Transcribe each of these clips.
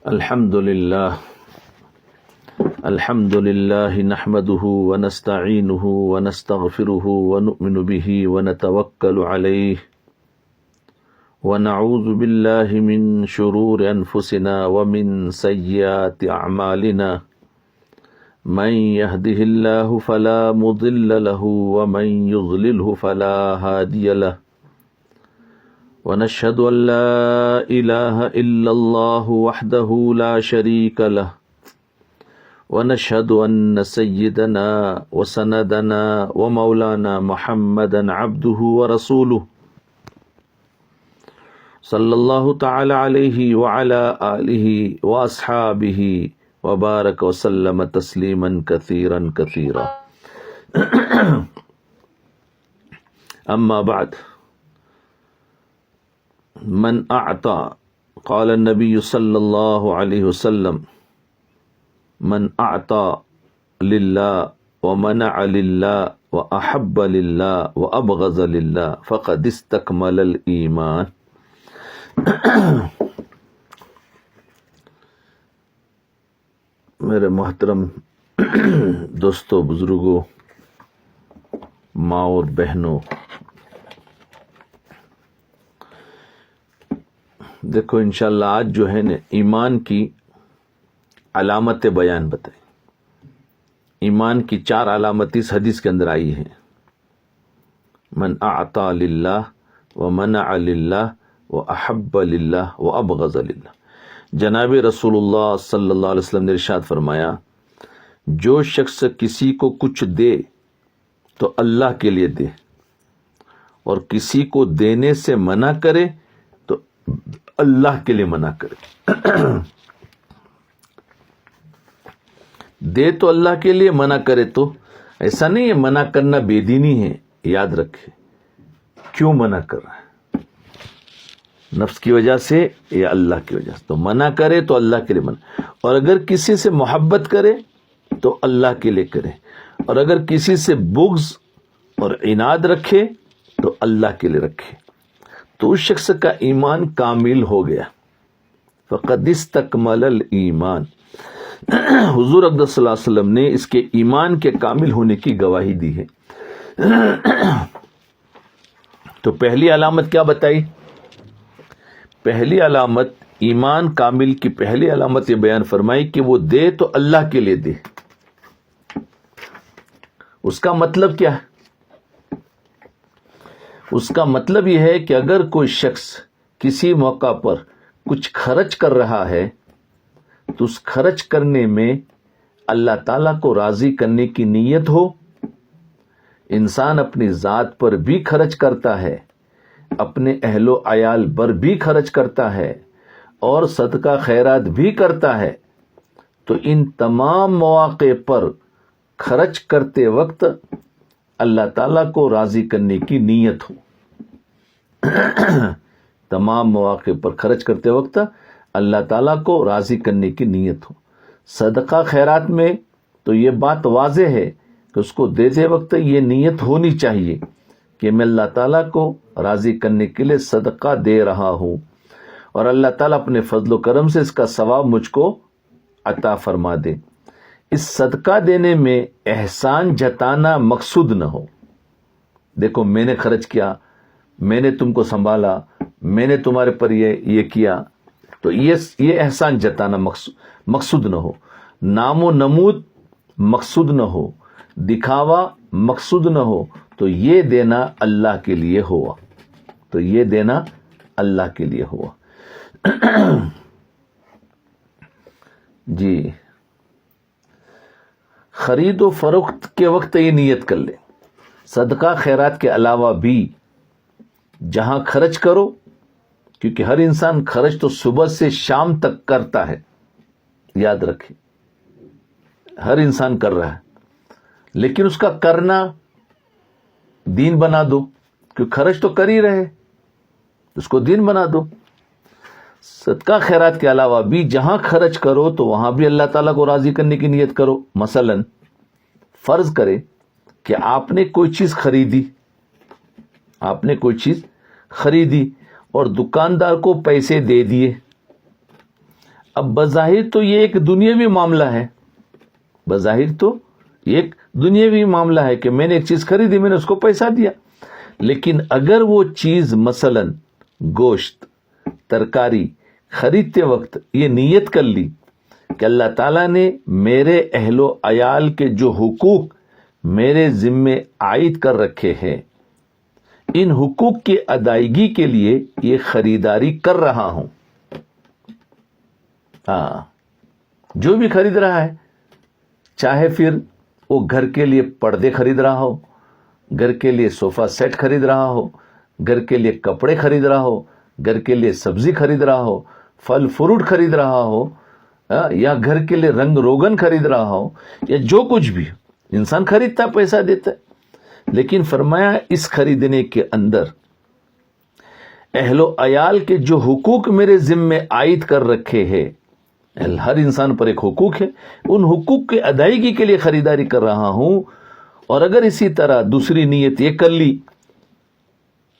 الحمد لله نحمده ونستعينه ونستغفره ونؤمن به ونتوكل عليه ونعوذ بالله من شرور أنفسنا ومن سيئات أعمالنا من يهده الله فلا مضل له ومن يضلله فلا هادي له ونشهد أن لا إله إلا الله وحده لا شريك له ونشهد أن سيدنا وسندنا ومولانا محمدا عبده ورسوله صلى الله تعالى عليه وعلى آله وأصحابه وبارك وسلم تسليما كثيرا كثيرا أما بعد من أعطى قال النبي صلى الله عليه وسلم من أعطى لله ومنع لله وأحب لله وأبغض لله فقد استكمل الإيمان. میرے محترم دوستوں، بزرگوں، ماں اور بہنوں، دیکھو انشاءاللہ آج جو ہے نا ایمان کی علامت بیان بتائیں. ایمان کی 4 علامت اس حدیث کے اندر آئی ہیں. من اعطا للہ ومنع للہ واحب للہ وابغض للہ. جناب رسول اللہ صلی اللہ علیہ وسلم نے ارشاد فرمایا، جو شخص کسی کو کچھ دے تو اللہ کے لیے دے، اور کسی کو دینے سے منع کرے تو اللہ کے لیے منع کرے. دے تو اللہ کے لیے، منع کرے تو ایسا نہیں ہے منع کرنا بے دینی ہے. یاد رکھے کیوں منع کر رہا ہے، نفس کی وجہ سے یا اللہ کی وجہ سے. تو منع کرے تو اللہ کے لیے منع، اور اگر کسی سے محبت کرے تو اللہ کے لیے کرے، اور اگر کسی سے بغض اور عناد رکھے تو اللہ کے لیے رکھے. تو اس شخص کا ایمان کامل ہو گیا. فقد استکمل الایمان. حضور اقدس صلی اللہ علیہ وسلم نے اس کے ایمان کے کامل ہونے کی گواہی دی ہے. تو پہلی علامت کیا بتائی؟ پہلی علامت ایمان کامل کی پہلی علامت یہ بیان فرمائی کہ وہ دے تو اللہ کے لیے دے. اس کا مطلب کیا ہے؟ اس کا مطلب یہ ہے کہ اگر کوئی شخص کسی موقع پر کچھ خرچ کر رہا ہے تو اس خرچ کرنے میں اللہ تعالیٰ کو راضی کرنے کی نیت ہو. انسان اپنی ذات پر بھی خرچ کرتا ہے، اپنے اہل و عیال پر بھی خرچ کرتا ہے، اور صدقہ خیرات بھی کرتا ہے. تو ان تمام مواقع پر خرچ کرتے وقت اللہ تعالیٰ کو راضی کرنے کی نیت ہو. تمام مواقع پر خرچ کرتے وقت اللہ تعالیٰ کو راضی کرنے کی نیت ہو. صدقہ خیرات میں تو یہ بات واضح ہے کہ اس کو دیتے وقت یہ نیت ہونی چاہیے کہ میں اللہ تعالیٰ کو راضی کرنے کے لیے صدقہ دے رہا ہوں، اور اللہ تعالیٰ اپنے فضل و کرم سے اس کا ثواب مجھ کو عطا فرما دے. اس صدقہ دینے میں احسان جتانا مقصود نہ ہو. دیکھو میں نے خرچ کیا، میں نے تم کو سنبھالا، میں نے تمہارے پر یہ کیا، تو یہ احسان جتانا مقصود نہ ہو. نام و نمود مقصود نہ ہو، دکھاوا مقصود نہ ہو. تو یہ دینا اللہ کے لیے ہوا، تو یہ دینا اللہ کے لیے ہوا. جی، خرید و فروخت کے وقت یہ نیت کر لے. صدقہ خیرات کے علاوہ بھی جہاں خرچ کرو، کیونکہ ہر انسان خرچ تو صبح سے شام تک کرتا ہے. یاد رکھیں ہر انسان کر رہا ہے، لیکن اس کا کرنا دین بنا دو، کیونکہ خرچ تو کر ہی رہے، اس کو دین بنا دو. صدقہ خیرات کے علاوہ بھی جہاں خرچ کرو تو وہاں بھی اللہ تعالیٰ کو راضی کرنے کی نیت کرو. مثلا فرض کرے کہ آپ نے کوئی چیز خریدی اور دکاندار کو پیسے دے دیے. اب بظاہر تو یہ ایک دنیاوی معاملہ ہے، بظاہر تو یہ ایک دنیاوی معاملہ ہے کہ میں نے ایک چیز خریدی، میں نے اس کو پیسہ دیا، لیکن اگر وہ چیز مثلا گوشت، ترکاری خریدتے وقت یہ نیت کر لی کہ اللہ تعالیٰ نے میرے اہل و عیال کے جو حقوق میرے ذمے عائد کر رکھے ہیں، ان حقوق کی ادائیگی کے لیے یہ خریداری کر رہا ہوں. جو بھی خرید رہا ہے، چاہے پھر وہ گھر کے لیے پردے خرید رہا ہو، گھر کے لیے صوفہ سیٹ خرید رہا ہو، گھر کے لیے کپڑے خرید رہا ہو، گھر کے لیے سبزی خرید رہا ہو، پھل فروٹ خرید رہا ہو، یا گھر کے لیے رنگ روغن خرید رہا ہو، یا جو کچھ بھی انسان خریدتا پیسہ دیتا ہے، لیکن فرمایا اس خریدنے کے اندر اہل و عیال کے جو حقوق میرے ذمے عائد کر رکھے ہیں، ہر انسان پر ایک حقوق ہے، ان حقوق کی ادائیگی کے لیے خریداری کر رہا ہوں. اور اگر اسی طرح دوسری نیت یہ کر لی،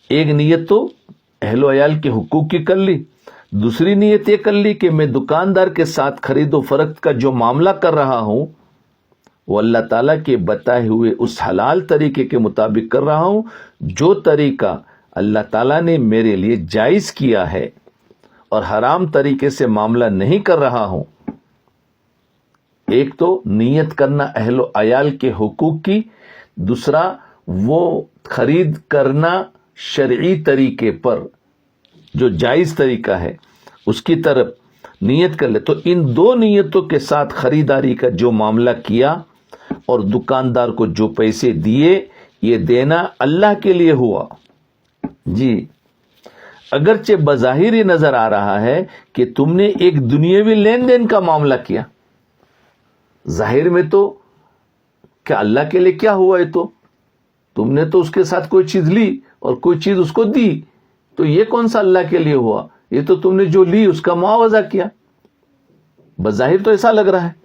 ایک نیت تو اہل و عیال کے حقوق کی کر لی، دوسری نیت یہ کر لی کہ میں دکاندار کے ساتھ خرید و فروخت کا جو معاملہ کر رہا ہوں وہ اللہ تعالیٰ کے بتائے ہوئے اس حلال طریقے کے مطابق کر رہا ہوں، جو طریقہ اللہ تعالیٰ نے میرے لیے جائز کیا ہے، اور حرام طریقے سے معاملہ نہیں کر رہا ہوں. ایک تو نیت کرنا اہل و عیال کے حقوق کی، دوسرا وہ خرید کرنا شرعی طریقے پر جو جائز طریقہ ہے اس کی طرف نیت کر لے. تو ان دو نیتوں کے ساتھ خریداری کا جو معاملہ کیا اور دکاندار کو جو پیسے دیے، یہ دینا اللہ کے لیے ہوا. جی، اگرچہ بظاہر ہی نظر آ رہا ہے کہ تم نے ایک دنیاوی لین دین کا معاملہ کیا، ظاہر میں تو کیا اللہ کے لیے کیا ہوا؟ یہ تو تم نے تو اس کے ساتھ کوئی چیز لی اور کوئی چیز اس کو دی، تو یہ کون سا اللہ کے لیے ہوا؟ یہ تو تم نے جو لی اس کا معاوضہ کیا. بظاہر تو ایسا لگ رہا ہے.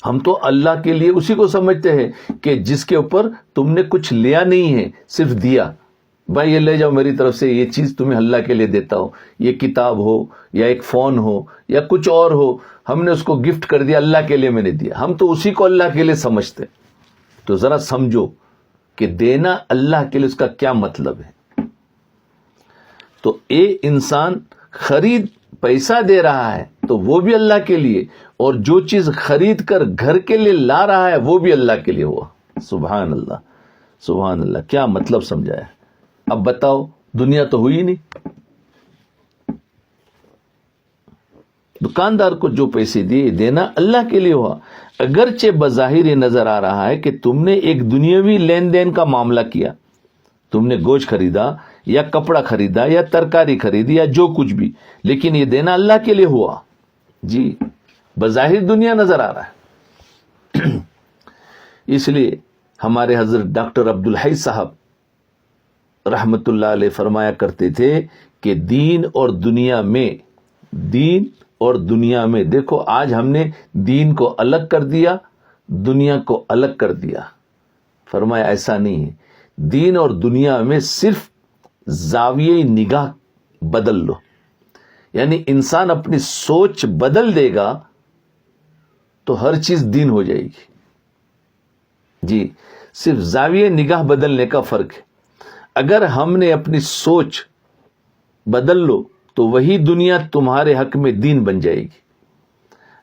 ہم تو اللہ کے لیے اسی کو سمجھتے ہیں کہ جس کے اوپر تم نے کچھ لیا نہیں ہے، صرف دیا. بھائی یہ لے جاؤ میری طرف سے، یہ چیز تمہیں اللہ کے لیے دیتا ہو، یہ کتاب ہو یا ایک فون ہو یا کچھ اور ہو، ہم نے اس کو گفٹ کر دیا، اللہ کے لیے میں نے دیا. ہم تو اسی کو اللہ کے لیے سمجھتے. تو ذرا سمجھو کہ دینا اللہ کے لیے اس کا کیا مطلب ہے. تو انسان خرید پیسہ دے رہا ہے تو وہ بھی اللہ کے لیے، اور جو چیز خرید کر گھر کے لیے لا رہا ہے وہ بھی اللہ کے لیے ہوا. سبحان اللہ، سبحان اللہ، کیا مطلب سمجھایا. اب بتاؤ، دنیا تو ہوئی نہیں. دکاندار کو جو پیسے دیے دینا اللہ کے لیے ہوا، اگرچہ بظاہر یہ نظر آ رہا ہے کہ تم نے ایک دنیاوی لین دین کا معاملہ کیا، تم نے گوشت خریدا یا کپڑا خریدا یا ترکاری خریدی یا جو کچھ بھی، لیکن یہ دینا اللہ کے لیے ہوا. جی، بظاہر دنیا نظر آ رہا ہے. اس لیے ہمارے حضرت ڈاکٹر عبدالحی صاحب رحمت اللہ علیہ فرمایا کرتے تھے کہ دین اور دنیا میں دیکھو، آج ہم نے دین کو الگ کر دیا، دنیا کو الگ کر دیا. فرمایا ایسا نہیں ہے، دین اور دنیا میں صرف زاویہ نگاہ بدل لو، یعنی انسان اپنی سوچ بدل دے گا تو ہر چیز دین ہو جائے گی. جی، صرف زاویہ نگاہ بدلنے کا فرق ہے. اگر ہم نے اپنی سوچ بدل لو تو وہی دنیا تمہارے حق میں دین بن جائے گی.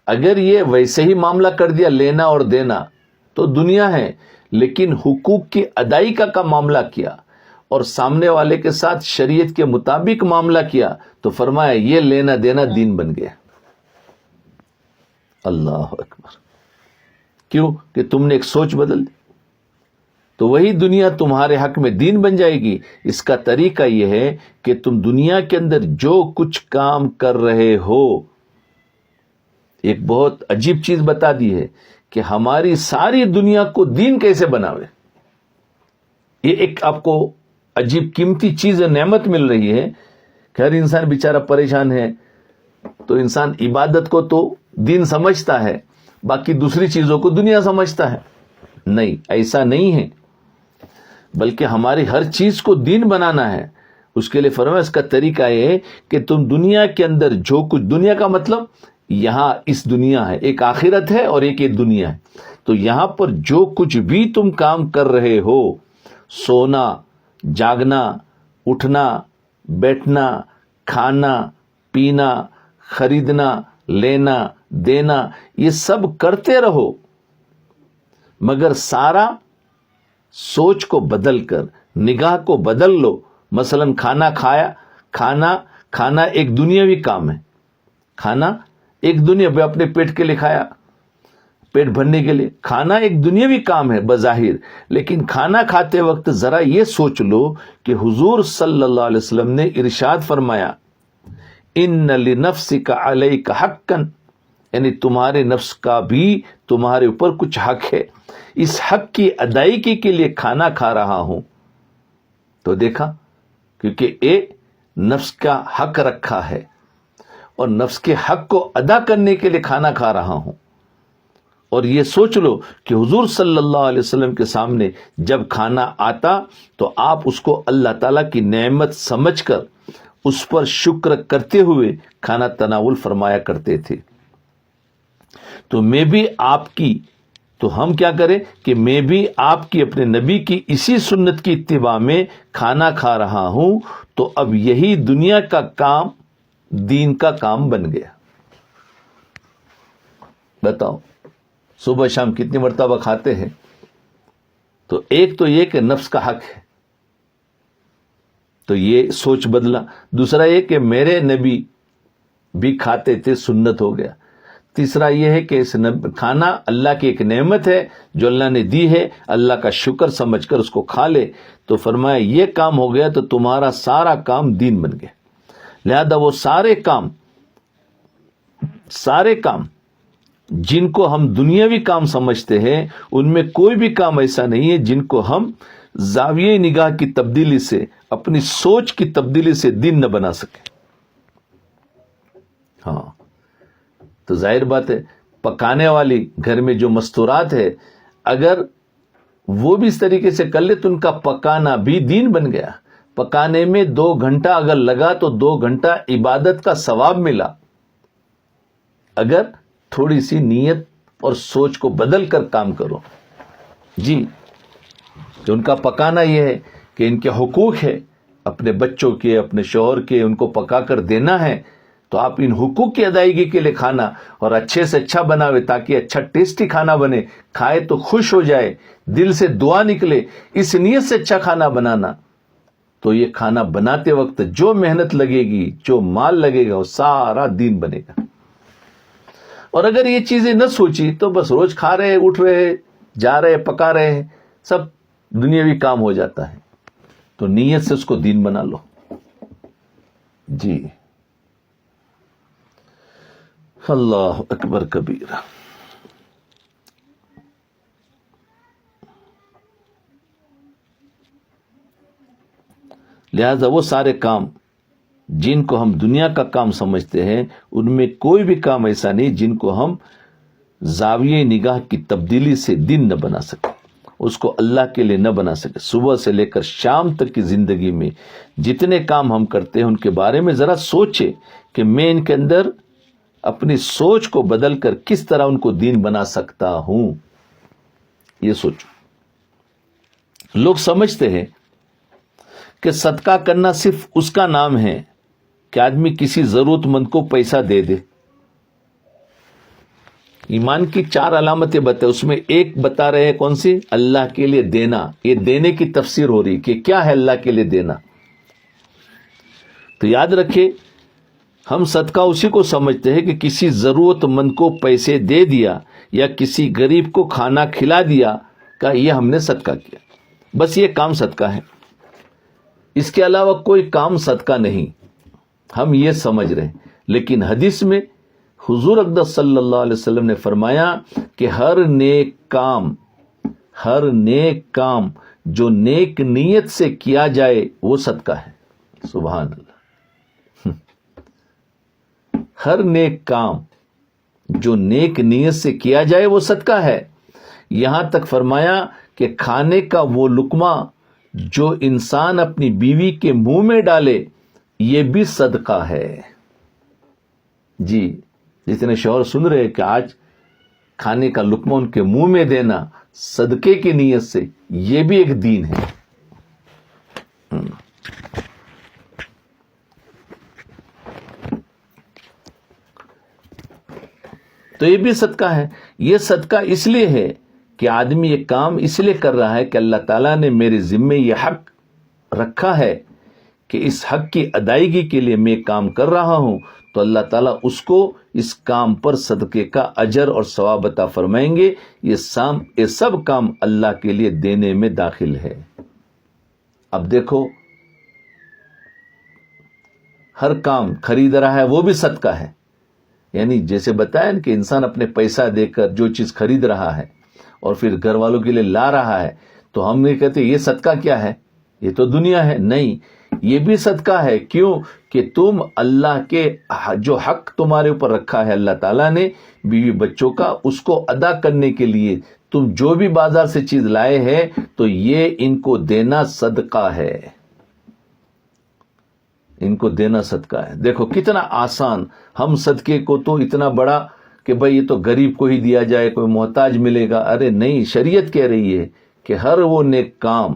اگر یہ ویسے ہی معاملہ کر دیا لینا اور دینا تو دنیا ہے، لیکن حقوق کی ادائیگی کا معاملہ کیا اور سامنے والے کے ساتھ شریعت کے مطابق معاملہ کیا تو فرمایا یہ لینا دینا دین بن گیا. اللہ اکبر. کیوں؟ کہ تم نے ایک سوچ بدل دی تو وہی دنیا تمہارے حق میں دین بن جائے گی. اس کا طریقہ یہ ہے کہ تم دنیا کے اندر جو کچھ کام کر رہے ہو، ایک بہت عجیب چیز بتا دی ہے کہ ہماری ساری دنیا کو دین کیسے بناوے. یہ ایک آپ کو عجیب قیمتی چیز نعمت مل رہی ہے کہ ہر انسان بیچارہ پریشان ہے تو انسان عبادت کو تو دین سمجھتا ہے، باقی دوسری چیزوں کو دنیا سمجھتا ہے. نہیں، ایسا نہیں ہے، بلکہ ہماری ہر چیز کو دین بنانا ہے. اس کے لیے فرمایا اس کا طریقہ یہ ہے کہ تم دنیا کے اندر جو کچھ، دنیا کا مطلب یہاں اس دنیا ہے، ایک آخرت ہے اور ایک یہ دنیا ہے، تو یہاں پر جو کچھ بھی تم کام کر رہے ہو، سونا، جاگنا، اٹھنا، بیٹھنا، کھانا، پینا، خریدنا، لینا، دینا، یہ سب کرتے رہو، مگر سارا سوچ کو بدل کر، نگاہ کو بدل لو۔ مثلا کھانا کھایا، کھانا ایک دنیاوی کام ہے، کھانا ایک دنیا اپنے پیٹ کے لیے کھایا، پیٹ بھرنے کے لیے، کھانا ایک دنیاوی کام ہے بظاہر، لیکن کھانا کھاتے وقت ذرا یہ سوچ لو کہ حضور صلی اللہ علیہ وسلم نے ارشاد فرمایا ان لنفسک علیک حقا، یعنی تمہارے نفس کا بھی تمہارے اوپر کچھ حق ہے، اس حق کی ادائیگی کے لیے کھانا کھا رہا ہوں۔ تو دیکھا، کیونکہ نفس کا حق رکھا ہے اور نفس کے حق کو ادا کرنے کے لیے کھانا کھا رہا ہوں۔ اور یہ سوچ لو کہ حضور صلی اللہ علیہ وسلم کے سامنے جب کھانا آتا تو آپ اس کو اللہ تعالیٰ کی نعمت سمجھ کر اس پر شکر کرتے ہوئے کھانا تناول فرمایا کرتے تھے۔ تو میں بھی آپ کی، تو ہم کیا کریں کہ میں بھی آپ کی، اپنے نبی کی اسی سنت کی اتباع میں کھانا کھا رہا ہوں، تو اب یہی دنیا کا کام دین کا کام بن گیا۔ بتاؤ صبح شام کتنی مرتبہ کھاتے ہیں؟ تو ایک تو یہ کہ نفس کا حق ہے، تو یہ سوچ بدلا۔ دوسرا یہ کہ میرے نبی بھی کھاتے تھے، سنت ہو گیا۔ تیسرا یہ ہے کہ اس کھانا اللہ کی ایک نعمت ہے جو اللہ نے دی ہے، اللہ کا شکر سمجھ کر اس کو کھا لے۔ تو فرمایا یہ کام ہو گیا تو تمہارا سارا کام دین بن گیا۔ لہذا وہ سارے کام جن کو ہم دنیاوی کام سمجھتے ہیں، ان میں کوئی بھی کام ایسا نہیں ہے جن کو ہم زاویہ نگاہ کی تبدیلی سے، اپنی سوچ کی تبدیلی سے دین نہ بنا سکے۔ ہاں، تو ظاہر بات ہے پکانے والی گھر میں جو مستورات ہے، اگر وہ بھی اس طریقے سے کر لے تو ان کا پکانا بھی دین بن گیا۔ پکانے میں 2 گھنٹہ اگر لگا تو 2 گھنٹہ عبادت کا ثواب ملا، اگر تھوڑی سی نیت اور سوچ کو بدل کر کام کرو۔ جی، تو ان کا پکانا یہ ہے کہ ان کے حقوق ہے، اپنے بچوں کے، اپنے شوہر کے، ان کو پکا کر دینا ہے، تو آپ ان حقوق کی ادائیگی کے لیے کھانا اور اچھے سے اچھا بناوے تاکہ اچھا ٹیسٹی کھانا بنے، کھائے تو خوش ہو جائے، دل سے دعا نکلے، اس نیت سے اچھا کھانا بنانا۔ تو یہ کھانا بناتے وقت جو محنت لگے گی، جو مال لگے گا، وہ سارا دین بنے گا۔ اور اگر یہ چیزیں نہ سوچی تو بس روز کھا رہے، اٹھ رہے، جا رہے، پکا رہے، سب دنیاوی کام ہو جاتا ہے۔ تو نیت سے اس کو دین بنا لو۔ جی، اللہ اکبر کبیرہ۔ لہذا وہ سارے کام جن کو ہم دنیا کا کام سمجھتے ہیں، ان میں کوئی بھی کام ایسا نہیں جن کو ہم زاویہ نگاہ کی تبدیلی سے دین نہ بنا سکے، اس کو اللہ کے لیے نہ بنا سکے۔ صبح سے لے کر شام تک کی زندگی میں جتنے کام ہم کرتے ہیں ان کے بارے میں ذرا سوچے کہ میں ان کے اندر اپنی سوچ کو بدل کر کس طرح ان کو دین بنا سکتا ہوں، یہ سوچو۔ لوگ سمجھتے ہیں کہ صدقہ کرنا صرف اس کا نام ہے کہ آدمی کسی ضرورت مند کو پیسہ دے دے۔ ایمان کی 4 علامتیں بتائے، اس میں ایک بتا رہے ہیں کون سی؟ اللہ کے لیے دینا۔ یہ دینے کی تفسیر ہو رہی کہ کیا ہے اللہ کے لیے دینا۔ تو یاد رکھے، ہم صدقہ اسی کو سمجھتے ہیں کہ کسی ضرورت مند کو پیسے دے دیا یا کسی غریب کو کھانا کھلا دیا، کہ یہ ہم نے صدقہ کیا، بس یہ کام صدقہ ہے، اس کے علاوہ کوئی کام صدقہ نہیں، ہم یہ سمجھ رہے ہیں۔ لیکن حدیث میں حضور اقدس صلی اللہ علیہ وسلم نے فرمایا کہ ہر نیک کام جو نیک نیت سے کیا جائے وہ صدقہ ہے۔ سبحان اللہ۔ ہر نیک کام جو نیک نیت سے کیا جائے وہ صدقہ ہے۔ یہاں تک فرمایا کہ کھانے کا وہ لقمہ جو انسان اپنی بیوی کے منہ میں ڈالے یہ بھی صدقہ ہے. جی جتنے شوہر سن رہے کہ آج کھانے کا لقمہ ان کے منہ میں دینا صدقے کی نیت سے، یہ بھی ایک دین ہے. تو یہ بھی صدقہ ہے. یہ صدقہ اس لیے ہے کہ آدمی یہ کام اس لیے کر رہا ہے کہ اللہ تعالیٰ نے میرے ذمے یہ حق رکھا ہے کہ اس حق کی ادائیگی کے لیے میں کام کر رہا ہوں، تو اللہ تعالیٰ اس کو اس کام پر صدقے کا اجر اور ثواب عطا فرمائیں گے. یہ سب کام اللہ کے لیے دینے میں داخل ہے. اب دیکھو ہر کام خرید رہا ہے وہ بھی صدقہ ہے. یعنی جیسے بتایا کہ انسان اپنے پیسہ دے کر جو چیز خرید رہا ہے اور پھر گھر والوں کے لیے لا رہا ہے، تو ہم نہیں کہتے یہ صدقہ کیا ہے، یہ تو دنیا ہے. نہیں، یہ بھی صدقہ ہے. کیوں کہ تم اللہ کے جو حق تمہارے اوپر رکھا ہے اللہ تعالیٰ نے بیوی بچوں کا، اس کو ادا کرنے کے لیے تم جو بھی بازار سے چیز لائے ہیں تو یہ ان کو دینا صدقہ ہے. ان کو دینا صدقہ ہے. دیکھو کتنا آسان. ہم صدقے کو تو اتنا بڑا کہ بھئی یہ تو غریب کو ہی دیا جائے، کوئی محتاج ملے گا. ارے نہیں، شریعت کہہ رہی ہے کہ ہر وہ نیک کام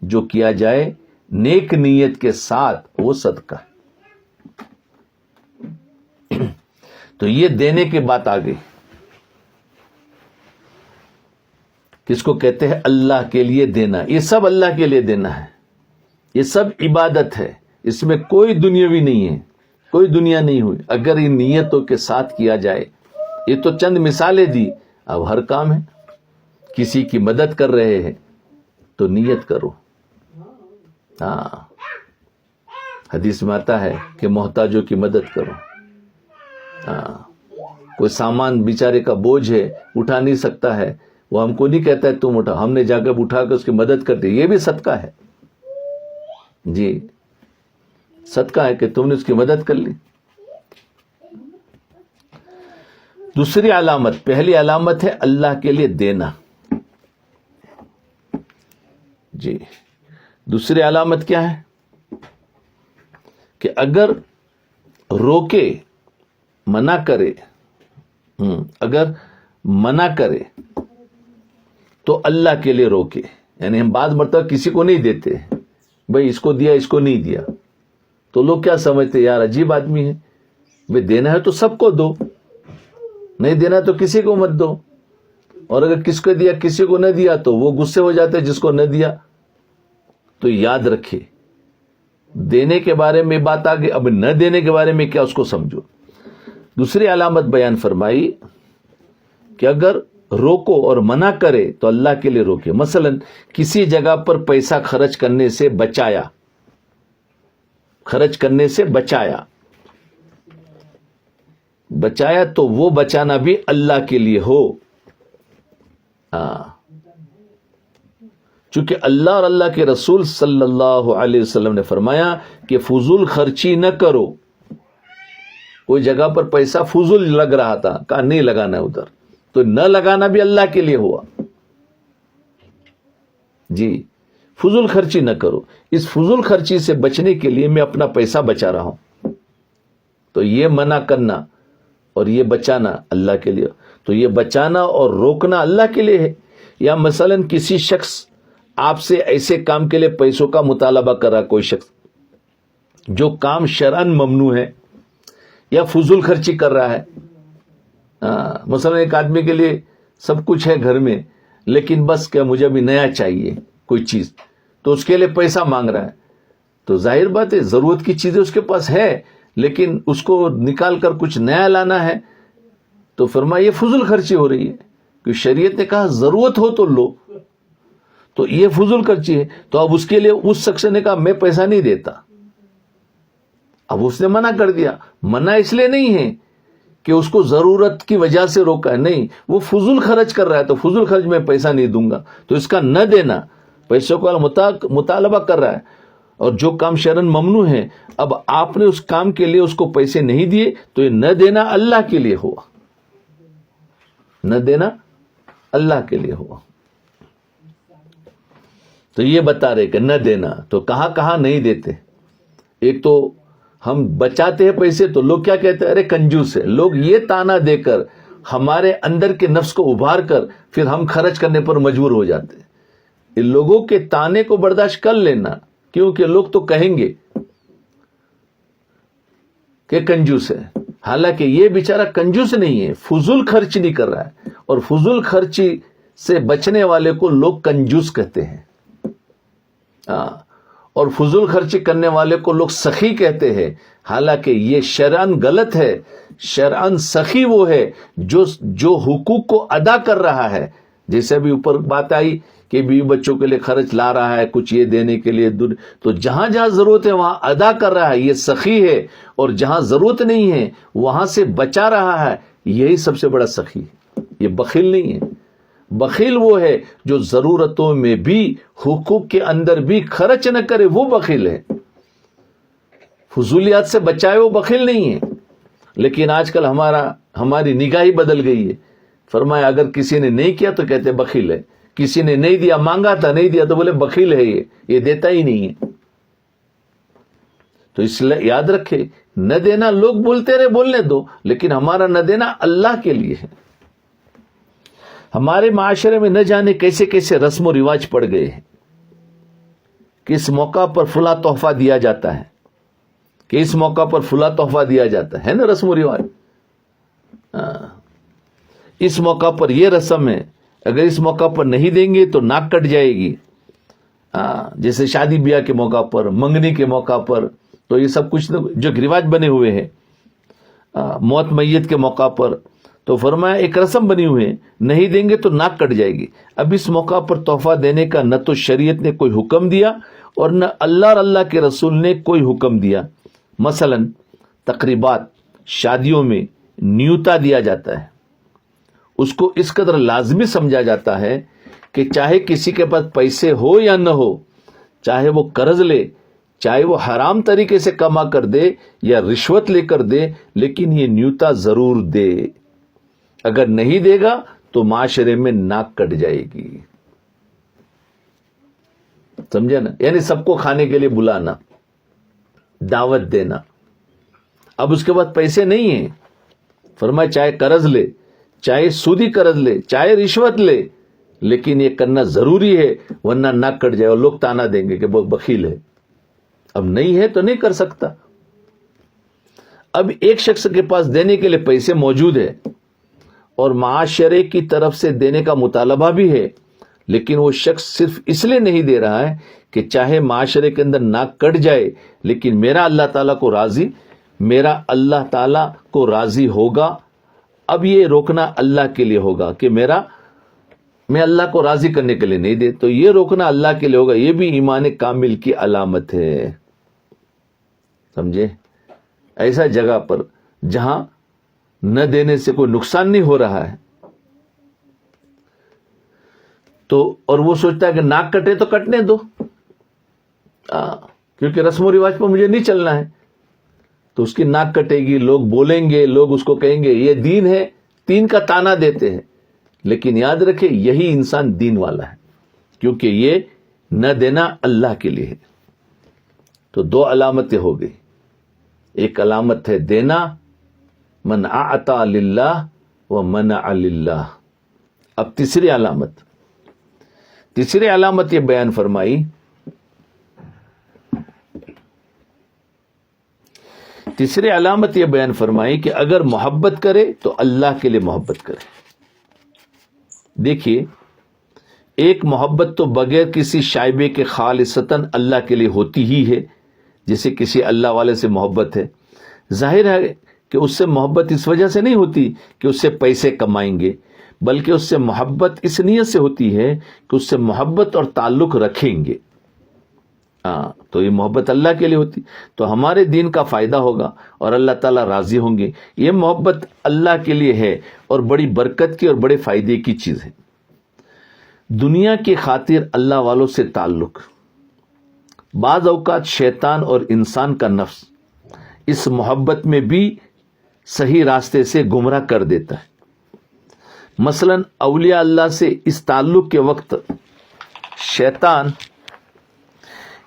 جو کیا جائے نیک نیت کے ساتھ وہ صدقہ. تو یہ دینے کے بات آ گئی. کس کو کہتے ہیں؟ اللہ کے لیے دینا. یہ سب اللہ کے لیے دینا ہے، یہ سب عبادت ہے. اس میں کوئی دنیاوی نہیں ہے، کوئی دنیا نہیں ہوئی اگر ان نیتوں کے ساتھ کیا جائے. یہ تو چند مثالیں دی، اب ہر کام ہے. کسی کی مدد کر رہے ہیں تو نیت کرو. ہاں، حدیث میں آتا ہے کہ محتاجوں کی مدد کرو. ہاں، کوئی سامان بیچارے کا بوجھ ہے، اٹھا نہیں سکتا ہے، وہ ہم کو نہیں کہتا ہے تم اٹھا، ہم نے جا کر اٹھا کر اس کی مدد کر دی، یہ بھی صدقہ ہے. جی صدقہ ہے کہ تم نے اس کی مدد کر لی. دوسری علامت، پہلی علامت ہے اللہ کے لیے دینا. جی دوسری علامت کیا ہے؟ کہ اگر روکے، منع کرے، اگر منع کرے تو اللہ کے لیے روکے. یعنی ہم بعض مرتبہ کسی کو نہیں دیتے، بھئی اس کو دیا اس کو نہیں دیا، تو لوگ کیا سمجھتے؟ یار عجیب آدمی ہے، بھئی دینا ہے تو سب کو دو، نہیں دینا تو کسی کو مت دو. اور اگر کس کو دیا کسی کو نہ دیا تو وہ غصے ہو جاتے جس کو نہ دیا. تو یاد رکھے دینے کے بارے میں بات آگے، اب نہ دینے کے بارے میں کیا اس کو سمجھو. دوسری علامت بیان فرمائی کہ اگر روکو اور منع کرے تو اللہ کے لیے روکے. مثلا کسی جگہ پر پیسہ خرچ کرنے سے بچایا، خرچ کرنے سے بچایا تو وہ بچانا بھی اللہ کے لیے ہو. چونکہ اللہ اور اللہ کے رسول صلی اللہ علیہ وسلم نے فرمایا کہ فضول خرچی نہ کرو. کوئی جگہ پر پیسہ فضول لگ رہا تھا، کہا نہیں لگانا ہے ادھر، تو نہ لگانا بھی اللہ کے لیے ہوا. جی فضول خرچی نہ کرو. اس فضول خرچی سے بچنے کے لیے میں اپنا پیسہ بچا رہا ہوں. تو یہ منع کرنا اور یہ بچانا اللہ کے لیے. تو یہ بچانا اور روکنا اللہ کے لیے ہے. یا مثلا کسی شخص آپ سے ایسے کام کے لیے پیسوں کا مطالبہ کر رہا، کوئی شخص جو کام شرعاً ممنوع ہے یا فضول خرچی کر رہا ہے. مثلا ایک آدمی کے لیے سب کچھ ہے گھر میں، لیکن بس کہ مجھے ابھی نیا چاہیے کوئی چیز، تو اس کے لیے پیسہ مانگ رہا ہے. تو ظاہر بات ہے ضرورت کی چیزیں اس کے پاس ہے، لیکن اس کو نکال کر کچھ نیا لانا ہے. تو فرمایا یہ فضول خرچی ہو رہی ہے، کہ شریعت نے کہا ضرورت ہو تو لو، تو یہ فضول خرچی ہے. تو اب اس کے لیے اس شخص نے کہا میں پیسہ نہیں دیتا. اب اس نے منع کر دیا. منع اس لیے نہیں ہے کہ اس کو ضرورت کی وجہ سے روکا ہے، نہیں، وہ فضول خرچ کر رہا ہے، تو فضول خرچ میں پیسہ نہیں دوں گا. تو اس کا نہ دینا، پیسوں کا مطالبہ کر رہا ہے اور جو کام شرعاً ممنوع ہے، اب آپ نے اس کام کے لیے اس کو پیسے نہیں دیے، تو یہ نہ دینا اللہ کے لیے ہوا، نہ دینا اللہ کے لیے ہوا. تو یہ بتا رہے کہ نہ دینا، تو کہاں کہاں نہیں دیتے. ایک تو ہم بچاتے ہیں پیسے تو لوگ کیا کہتے ہیں، ارے کنجوس ہے. لوگ یہ تانا دے کر ہمارے اندر کے نفس کو ابھار کر پھر ہم خرچ کرنے پر مجبور ہو جاتے ہیں. ان لوگوں کے تانے کو برداشت کر لینا، کیونکہ لوگ تو کہیں گے کہ کنجوس ہے. حالانکہ یہ بیچارہ کنجوس نہیں ہے، فضول خرچ نہیں کر رہا ہے، اور فضول خرچی سے بچنے والے کو لوگ کنجوس کہتے ہیں. اور فضول خرچی کرنے والے کو لوگ سخی کہتے ہیں. حالانکہ یہ شرعاً غلط ہے. شرعاً سخی وہ ہے جو حقوق کو ادا کر رہا ہے. جیسے ابھی اوپر بات آئی کہ بیوی بچوں کے لیے خرچ لا رہا ہے، کچھ یہ دینے کے لیے تو جہاں جہاں ضرورت ہے وہاں ادا کر رہا ہے، یہ سخی ہے. اور جہاں ضرورت نہیں ہے وہاں سے بچا رہا ہے، یہی سب سے بڑا سخی ہے. یہ بخیل نہیں ہے. بخیل وہ ہے جو ضرورتوں میں بھی، حقوق کے اندر بھی خرچ نہ کرے، وہ بخیل ہے. فضولیات سے بچائے وہ بخیل نہیں ہے. لیکن آج کل ہماری نگاہی بدل گئی ہے. فرمایا اگر کسی نے نہیں کیا تو کہتے بخیل ہے، کسی نے نہیں دیا، مانگا تھا نہیں دیا تو بولے بخیل ہے، یہ دیتا ہی نہیں ہے. تو اس لیے یاد رکھے، نہ دینا لوگ بولتے رہے، بولنے دو، لیکن ہمارا نہ دینا اللہ کے لیے ہے. ہمارے معاشرے میں نہ جانے کیسے کیسے رسم و رواج پڑ گئے ہیں کہ اس موقع پر فلاں تحفہ دیا جاتا ہے، کہ اس موقع پر فلاں تحفہ دیا جاتا ہے نا رسم و رواج. اس موقع پر یہ رسم ہے، اگر اس موقع پر نہیں دیں گے تو ناک کٹ جائے گی. جیسے شادی بیاہ کے موقع پر، منگنی کے موقع پر، تو یہ سب کچھ جو رواج بنے ہوئے ہیں. موت میت کے موقع پر تو فرمایا ایک رسم بنی ہوئی ہے، نہیں دیں گے تو ناک کٹ جائے گی. اب اس موقع پر تحفہ دینے کا نہ تو شریعت نے کوئی حکم دیا اور نہ اللہ اور اللہ کے رسول نے کوئی حکم دیا. مثلا تقریبات، شادیوں میں نیوتا دیا جاتا ہے، اس کو اس قدر لازمی سمجھا جاتا ہے کہ چاہے کسی کے پاس پیسے ہو یا نہ ہو، چاہے وہ قرض لے، چاہے وہ حرام طریقے سے کما کر دے یا رشوت لے کر دے، لیکن یہ نیوتا ضرور دے. اگر نہیں دے گا تو معاشرے میں ناک کٹ جائے گی. سمجھے نا؟ یعنی سب کو کھانے کے لیے بلانا، دعوت دینا. اب اس کے بعد پیسے نہیں ہیں، فرمایا چاہے قرض لے، چاہے سودی قرض لے، چاہے رشوت لے، لیکن یہ کرنا ضروری ہے ورنہ ناک کٹ جائے اور لوگ تانا دیں گے کہ وہ بخیل ہے. اب نہیں ہے تو نہیں کر سکتا. اب ایک شخص کے پاس دینے کے لیے پیسے موجود ہے اور معاشرے کی طرف سے دینے کا مطالبہ بھی ہے، لیکن وہ شخص صرف اس لیے نہیں دے رہا ہے کہ چاہے معاشرے کے اندر ناک کٹ جائے لیکن میرا اللہ تعالیٰ کو راضی ہوگا. اب یہ روکنا اللہ کے لیے ہوگا کہ میں اللہ کو راضی کرنے کے لیے نہیں دے، تو یہ روکنا اللہ کے لیے ہوگا. یہ بھی ایمان کامل کی علامت ہے. سمجھے؟ ایسا جگہ پر جہاں نہ دینے سے کوئی نقصان نہیں ہو رہا ہے تو، اور وہ سوچتا ہے کہ ناک کٹے تو کٹنے دو، کیونکہ رسم و رواج پر مجھے نہیں چلنا ہے، تو اس کی ناک کٹے گی، لوگ بولیں گے، لوگ اس کو کہیں گے یہ دین ہے، دین کا تانا دیتے ہیں. لیکن یاد رکھے یہی انسان دین والا ہے، کیونکہ یہ نہ دینا اللہ کے لیے ہے. تو دو علامتیں ہو گئی. ایک علامت ہے دینا، من اعطى للہ ومنع للہ. اب تیسری علامت یہ بیان فرمائی، کہ اگر محبت کرے تو اللہ کے لیے محبت کرے. دیکھیے، ایک محبت تو بغیر کسی شائبے کے خالصتاً اللہ کے لیے ہوتی ہی ہے، جیسے کسی اللہ والے سے محبت ہے. ظاہر ہے کہ اس سے محبت اس وجہ سے نہیں ہوتی کہ اس سے پیسے کمائیں گے، بلکہ اس سے محبت اس نیت سے ہوتی ہے کہ اس سے محبت اور تعلق رکھیں گے. تو یہ محبت اللہ کے لیے ہوتی تو ہمارے دین کا فائدہ ہوگا اور اللہ تعالیٰ راضی ہوں گے. یہ محبت اللہ کے لیے ہے اور بڑی برکت کی اور بڑے فائدے کی چیز ہے. دنیا کی خاطر اللہ والوں سے تعلق، بعض اوقات شیطان اور انسان کا نفس اس محبت میں بھی صحیح راستے سے گمراہ کر دیتا ہے. مثلا اولیاء اللہ سے اس تعلق کے وقت شیطان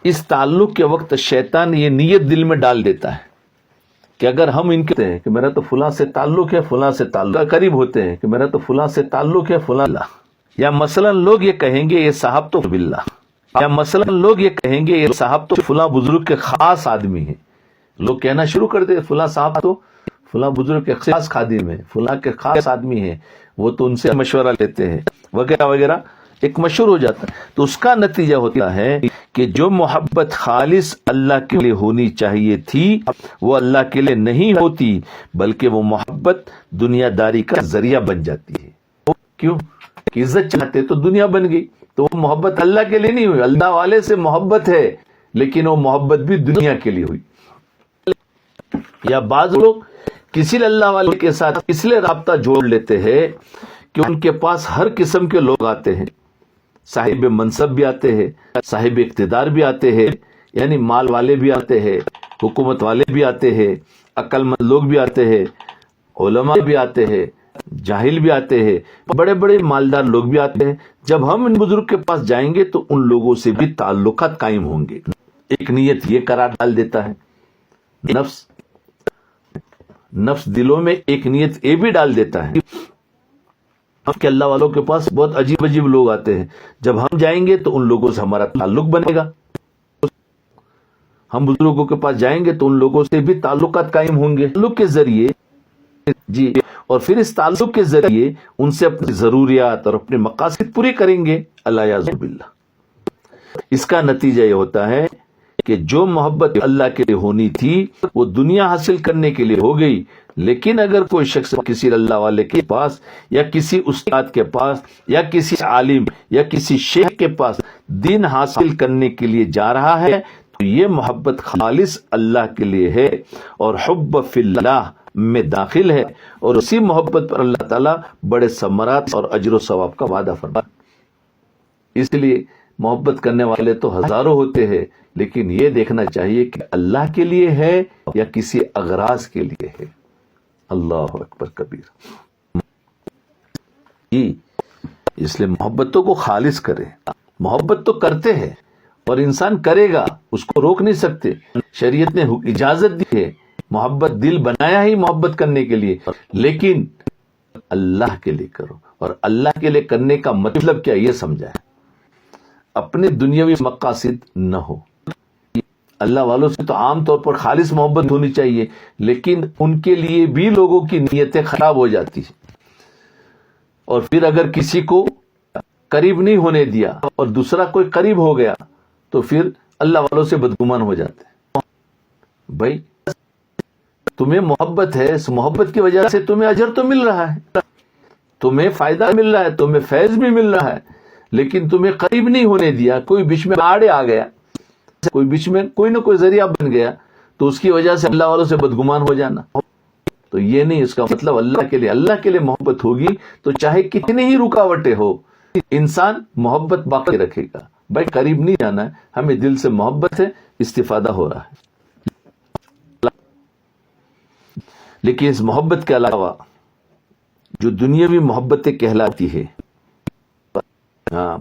اس تعلق کے وقت شیطان یہ نیت دل میں ڈال دیتا ہے کہ اگر ہم ان کے ہیں کہ میرا تو فلاں سے تعلق ہے، فلاں سے تعلق قریب ہوتے ہیں کہ میرا تو فلاں سے تعلق ہے، فلاں، یا مثلا لوگ یہ کہیں گے یہ صاحب تو باللہ، یا مثلا لوگ یہ کہیں گے یہ صاحب تو فلاں بزرگ کے خاص آدمی ہیں، لوگ کہنا شروع کر دے فلاں صاحب تو فلاں بزرگ کے خاص خادم ہیں، فلاں کے خاص آدمی ہیں، وہ تو ان سے مشورہ لیتے ہیں وغیرہ وغیرہ، ایک مشہور ہو جاتا ہے۔ تو اس کا نتیجہ ہوتا ہے کہ جو محبت خالص اللہ کے لیے ہونی چاہیے تھی وہ اللہ کے لیے نہیں ہوتی، بلکہ وہ محبت دنیا داری کا ذریعہ بن جاتی ہے۔ کیوں کہ عزت چاہتے تو دنیا بن گئی، تو وہ محبت اللہ کے لیے نہیں ہوئی، اللہ والے سے محبت ہے لیکن وہ محبت بھی دنیا کے لیے ہوئی۔ یا بعض لوگ کسی اللہ والے کے ساتھ اس لیے رابطہ جوڑ لیتے ہیں کہ ان کے پاس ہر قسم کے لوگ آتے ہیں، صاحب منصب بھی آتے ہیں، صاحب اقتدار بھی آتے ہیں، یعنی مال والے بھی آتے ہیں، حکومت والے بھی آتے ہیں، عقل مند لوگ بھی آتے ہیں، علماء بھی آتے ہیں، جاہل بھی آتے ہیں، بڑے بڑے مالدار لوگ بھی آتے ہیں۔ جب ہم ان بزرگ کے پاس جائیں گے تو ان لوگوں سے بھی تعلقات قائم ہوں گے۔ ایک نیت یہ قرار ڈال دیتا ہے، نفس دلوں میں ایک نیت یہ بھی ڈال دیتا ہے کہ اللہ والوں کے پاس بہت عجیب عجیب لوگ آتے ہیں، جب ہم جائیں گے تو ان لوگوں سے ہمارا تعلق بنے گا، ہم بزرگوں کے پاس جائیں گے تو ان لوگوں سے بھی تعلقات قائم ہوں گے، تعلق کے ذریعے جی، اور پھر اس تعلق کے ذریعے ان سے اپنی ضروریات اور اپنے مقاصد پوری کریں گے، اللہ یعذ باللہ۔ اس کا نتیجہ یہ ہوتا ہے کہ جو محبت اللہ کے لیے ہونی تھی وہ دنیا حاصل کرنے کے لیے ہو گئی، لیکن اگر کوئی شخص کسی اللہ والے کے پاس یا کسی استاد کے پاس یا کسی عالم یا کسی شیخ کے پاس دین حاصل کرنے کے لیے جا رہا ہے تو یہ محبت خالص اللہ کے لیے ہے اور حب فی اللہ میں داخل ہے، اور اسی محبت پر اللہ تعالیٰ بڑے ثمرات اور اجر و ثواب کا وعدہ فرماتا ہے۔ اس لیے محبت کرنے والے تو ہزاروں ہوتے ہیں، لیکن یہ دیکھنا چاہیے کہ اللہ کے لیے ہے یا کسی اغراض کے لیے ہے۔ اللہ اکبر کبیر جی، اس لیے محبتوں کو خالص کریں۔ محبت تو کرتے ہیں اور انسان کرے گا، اس کو روک نہیں سکتے، شریعت نے اجازت دی ہے، محبت دل بنایا ہی محبت کرنے کے لیے، لیکن اللہ کے لیے کرو، اور اللہ کے لیے کرنے کا مطلب کیا یہ سمجھائے، اپنے دنیاوی مقاصد نہ ہو۔ اللہ والوں سے تو عام طور پر خالص محبت ہونی چاہیے، لیکن ان کے لیے بھی لوگوں کی نیتیں خراب ہو جاتی ہیں، اور پھر اگر کسی کو قریب نہیں ہونے دیا اور دوسرا کوئی قریب ہو گیا تو پھر اللہ والوں سے بدگمان ہو جاتے ہیں۔ بھائی تمہیں محبت ہے، اس محبت کی وجہ سے تمہیں اجر تو مل رہا ہے، تمہیں فائدہ مل رہا ہے، تمہیں فیض بھی مل رہا ہے، لیکن تمہیں قریب نہیں ہونے دیا، کوئی بیچ میں آڑے آ گیا، کوئی بیچ میں کوئی نہ کوئی ذریعہ بن گیا، تو اس کی وجہ سے اللہ والوں سے بدگمان ہو جانا، تو یہ نہیں، اس کا مطلب اللہ کے لیے محبت ہوگی تو چاہے کتنی ہی رکاوٹیں ہو انسان محبت باقی رکھے گا۔ بھائی قریب نہیں جانا ہے، ہمیں دل سے محبت ہے، استفادہ ہو رہا ہے، لیکن اس محبت کے علاوہ جو دنیاوی محبتیں کہلاتی ہے،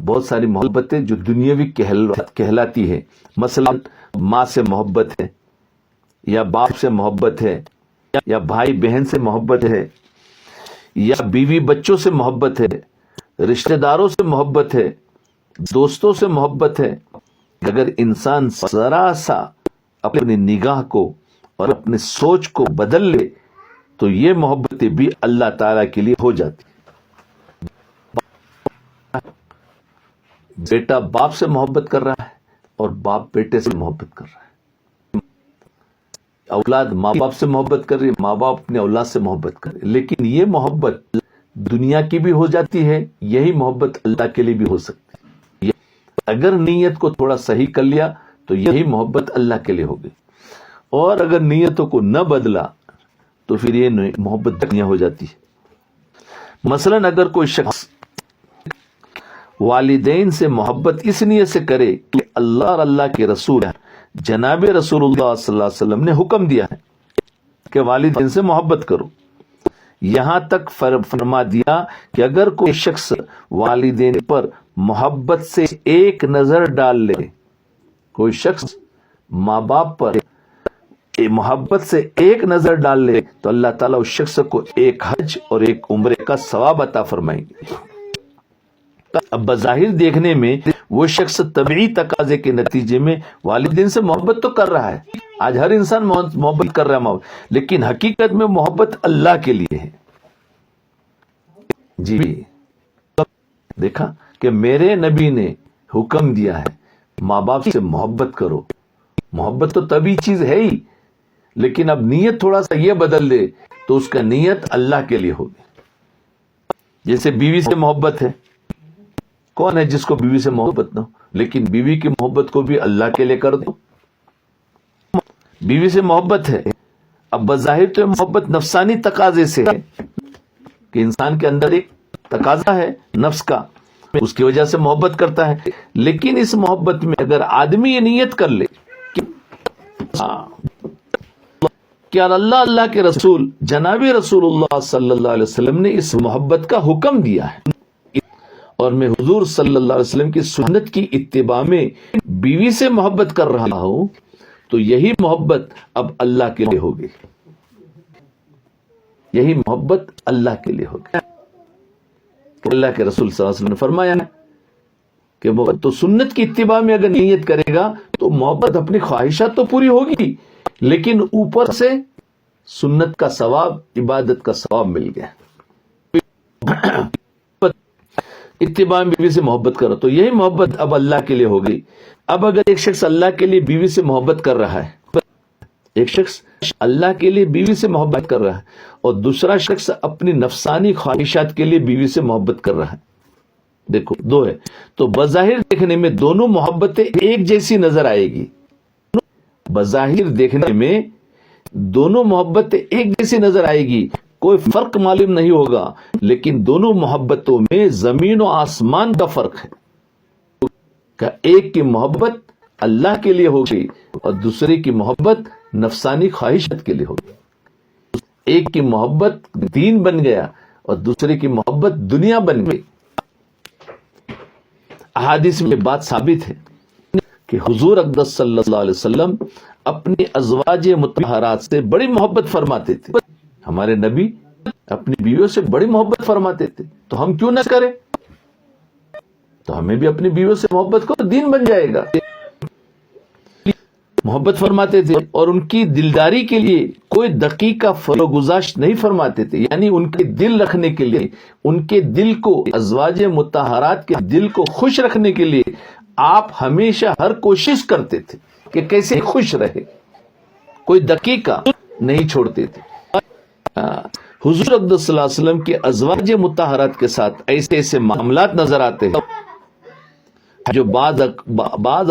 بہت ساری محبتیں جو دنیاوی کہلاتی ہے، مثلا ماں سے محبت ہے، یا باپ سے محبت ہے، یا بھائی بہن سے محبت ہے، یا بیوی بچوں سے محبت ہے، رشتہ داروں سے محبت ہے، دوستوں سے محبت ہے۔ اگر انسان ذرا سا اپنی نگاہ کو اور اپنی سوچ کو بدل لے تو یہ محبتیں بھی اللہ تعالیٰ کے لیے ہو جاتی۔ بیٹا باپ سے محبت کر رہا ہے اور باپ بیٹے سے محبت کر رہا ہے، اولاد ماں باپ سے محبت کر رہی ہے، ماں باپ اپنے اولاد سے محبت کر رہے، لیکن یہ محبت دنیا کی بھی ہو جاتی ہے، یہی محبت اللہ کے لیے بھی ہو سکتی ہے۔ اگر نیت کو تھوڑا صحیح کر لیا تو یہی محبت اللہ کے لیے ہوگی، اور اگر نیتوں کو نہ بدلا تو پھر یہ محبت دنیا ہو جاتی ہے۔ مثلا اگر کوئی شخص والدین سے محبت اس نیت سے کرے کہ اللہ اور اللہ کے رسول جناب رسول اللہ صلی اللہ علیہ وسلم نے حکم دیا ہے کہ والدین سے محبت کرو، یہاں تک فرما دیا کہ اگر کوئی شخص والدین پر محبت سے ایک نظر ڈال لے کوئی شخص ماں باپ پر محبت سے ایک نظر ڈال لے تو اللہ تعالیٰ اس شخص کو ایک حج اور ایک عمرے کا ثواب عطا فرمائیں گے. اب بظاہر دیکھنے میں وہ شخص طبعی تقاضے کے نتیجے میں والدین سے محبت تو کر رہا ہے. آج ہر انسان محبت کر رہا ہے، لیکن حقیقت میں محبت اللہ کے لیے ہے. جی دیکھا کہ میرے نبی نے حکم دیا ہے ماں باپ سے محبت کرو. محبت تو طبعی چیز ہے ہی، لیکن اب نیت تھوڑا سا یہ بدل دے تو اس کا نیت اللہ کے لیے ہوگی. جیسے بیوی سے محبت ہے، کون ہے جس کو بیوی سے محبت نہ ہو؟ لیکن بیوی کی محبت کو بھی اللہ کے لیے کر دو. بیوی سے محبت ہے، اب بظاہر تو محبت نفسانی تقاضے سے ہے کہ انسان کے اندر ایک تقاضا ہے نفس کا، اس کی وجہ سے محبت کرتا ہے. لیکن اس محبت میں اگر آدمی یہ نیت کر لے کہ اللہ کے رسول جناب رسول اللہ صلی اللہ علیہ وسلم نے اس محبت کا حکم دیا ہے اور میں حضور صلی اللہ علیہ وسلم کی سنت کی اتباع میں بیوی سے محبت کر رہا ہوں، تو یہی محبت اب اللہ کے لیے ہوگی. یہی محبت اللہ کے لیے ہوگی. اللہ کے رسول صلی اللہ علیہ وسلم نے فرمایا کہ وہ تو سنت کی اتباع میں اگر نیت کرے گا تو محبت اپنی خواہشات تو پوری ہوگی، لیکن اوپر سے سنت کا ثواب، عبادت کا ثواب مل گیا. اتباع میں بیوی سے محبت کرو تو یہی محبت اب اللہ کے لیے ہوگی. اب اگر ایک شخص اللہ کے لیے بیوی سے محبت کر رہا ہے، ایک شخص اللہ کے لیے بیوی سے محبت کر رہا ہے اور دوسرا شخص اپنی نفسانی خواہشات کے لیے بیوی سے محبت کر رہا ہے، دیکھو دو ہے، تو بظاہر دیکھنے میں دونوں محبتیں ایک جیسی نظر آئے گی. بظاہر دیکھنے میں دونوں محبتیں ایک جیسی نظر آئے گی، کوئی فرق معلوم نہیں ہوگا، لیکن دونوں محبتوں میں زمین و آسمان کا فرق ہے. کہ ایک کی محبت اللہ کے لیے ہوگی اور دوسرے کی محبت نفسانی خواہشات کے لیے ہوگی. ایک کی محبت دین بن گیا اور دوسرے کی محبت دنیا بن گئی. احادیث میں بات ثابت ہے کہ حضور اقدس صلی اللہ علیہ وسلم اپنی ازواج مطہرات سے بڑی محبت فرماتے تھے. ہمارے نبی اپنی بیویوں سے بڑی محبت فرماتے تھے، تو ہم کیوں نہ کریں؟ تو ہمیں بھی اپنی بیویوں سے محبت کرو، دین بن جائے گا. محبت فرماتے تھے اور ان کی دلداری کے لیے کوئی دقیقہ فروگزاشت نہیں فرماتے تھے، یعنی ان کے دل رکھنے کے لیے، ان کے دل کو، ازواج مطہرات کے دل کو خوش رکھنے کے لیے آپ ہمیشہ ہر کوشش کرتے تھے کہ کیسے خوش رہے، کوئی دقیقہ نہیں چھوڑتے تھے. حضور اقدس صلی اللہ علیہ وسلم کے ازواج مطہرات کے ساتھ ایسے ایسے معاملات نظر آتے ہیں جو بعض